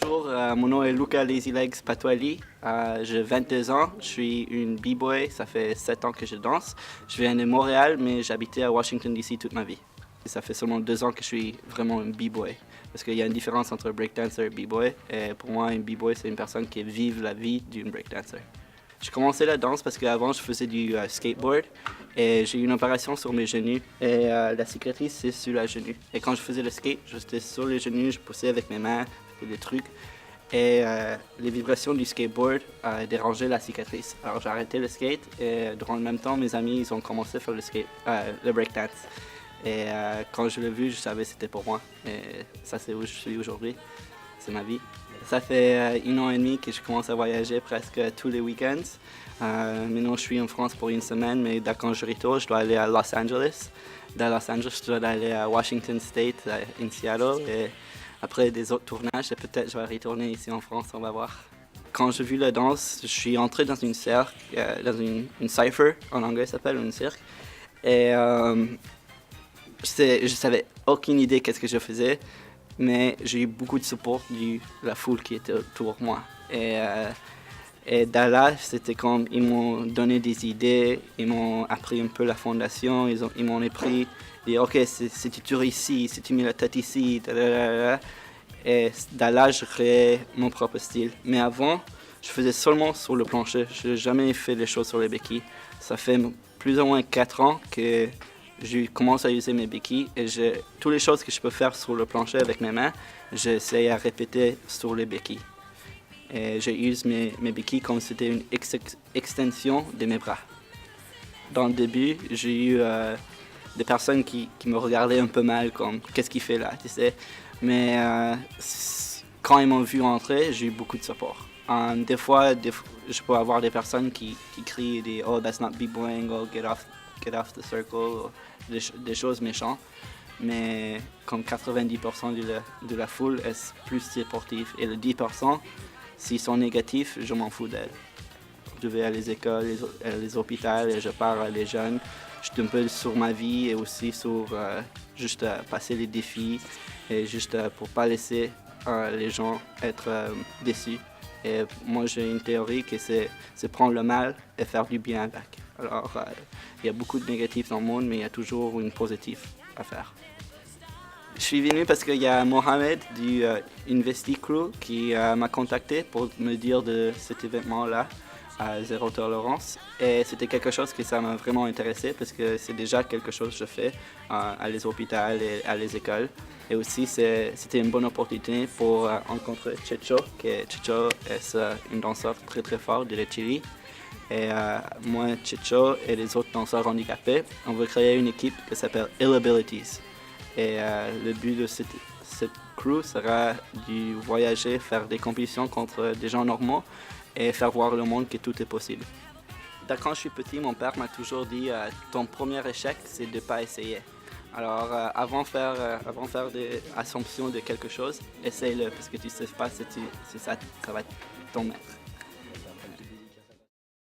Bonjour, mon nom est Luca Lazy Legs Patuali. J'ai 22 ans, je suis une b-boy, ça fait 7 ans que je danse. Je viens de Montréal, mais j'habitais à Washington DC toute ma vie. Ça fait seulement 2 ans que je suis vraiment un b-boy, parce qu'il y a une différence entre breakdancer et b-boy. Et pour moi, un b-boy, c'est une personne qui vive la vie d'une breakdancer. J'ai commencé la danse parce qu'avant, je faisais du skateboard et j'ai eu une opération sur mes genoux et la cicatrice, c'est sur la genou. Et quand je faisais le skate, j'étais sur les genoux, je poussais avec mes mains, je faisais des trucs. Et les vibrations du skateboard dérangeaient la cicatrice. Alors j'ai arrêté le skate et durant le même temps, mes amis ils ont commencé à faire le breakdance. Et quand je l'ai vu, je savais que c'était pour moi. Et ça, c'est où je suis aujourd'hui. C'est ma vie. Ça fait 1 an et demi que je commence à voyager presque tous les week-ends. Maintenant, je suis en France pour 1 semaine, mais quand je retourne, je dois aller à Los Angeles. De Los Angeles, je dois aller à Washington State, in Seattle. Et après des autres tournages, peut-être je vais retourner ici en France, on va voir. Quand j'ai vu la danse, je suis entré dans une cirque, dans une cypher, en anglais ça s'appelle, une cirque. Et je savais aucune idée qu'est-ce que je faisais, mais j'ai eu beaucoup de support de la foule qui était autour de moi. Et de là, c'était comme ils m'ont donné des idées, ils m'ont appris un peu la fondation, ils m'ont appris, ok, si tu réussis, si tu mets la tête ici, et de là, je créais mon propre style. Mais avant, je faisais seulement sur le plancher, je n'ai jamais fait les choses sur les béquilles. Ça fait plus ou moins 4 ans que je commence à user mes béquilles et toutes les choses que je peux faire sur le plancher avec mes mains, j'essaie à répéter sur les béquilles. Et j'use mes béquilles comme si c'était une extension de mes bras. Dans le début, j'ai eu des personnes qui me regardaient un peu mal, comme qu'est-ce qu'il fait là, tu sais. Mais quand ils m'ont vu entrer, j'ai eu beaucoup de support. Des fois, je peux avoir des personnes qui crient des « Oh, that's not b-boying » ou « Get off the circle » des choses méchantes. Mais comme 90% de la foule est plus sportive. Et le 10%, s'ils sont négatifs, je m'en fous d'elles. Je vais à les écoles, les hôpitaux et je parle à les jeunes. Je suis un peu sur ma vie et aussi sur juste passer les défis et juste pour pas laisser les gens être déçus. Et moi, j'ai une théorie que c'est prendre le mal et faire du bien avec. Alors, il y a beaucoup de négatifs dans le monde, mais il y a toujours une positive à faire. Je suis venu parce qu'il y a Mohamed du Investi Crew qui m'a contacté pour me dire de cet événement-là à Zéro Tolérance. Et c'était quelque chose que ça m'a vraiment intéressé parce que c'est déjà quelque chose que je fais à les hôpitaux et à les écoles. Et aussi, c'était une bonne opportunité pour rencontrer Checho, Checho est une danseuse très très forte de Chili. Et moi, Checho et les autres danseurs handicapés, on veut créer une équipe qui s'appelle Ill Abilities. Et le but de cette crew sera de voyager, faire des compétitions contre des gens normaux et faire voir le monde que tout est possible. Quand je suis petit, mon père m'a toujours dit ton premier échec, c'est de ne pas essayer. Alors, avant de faire des assumptions de quelque chose, essaye-le, parce que tu ne sais pas si ça va être ton maître.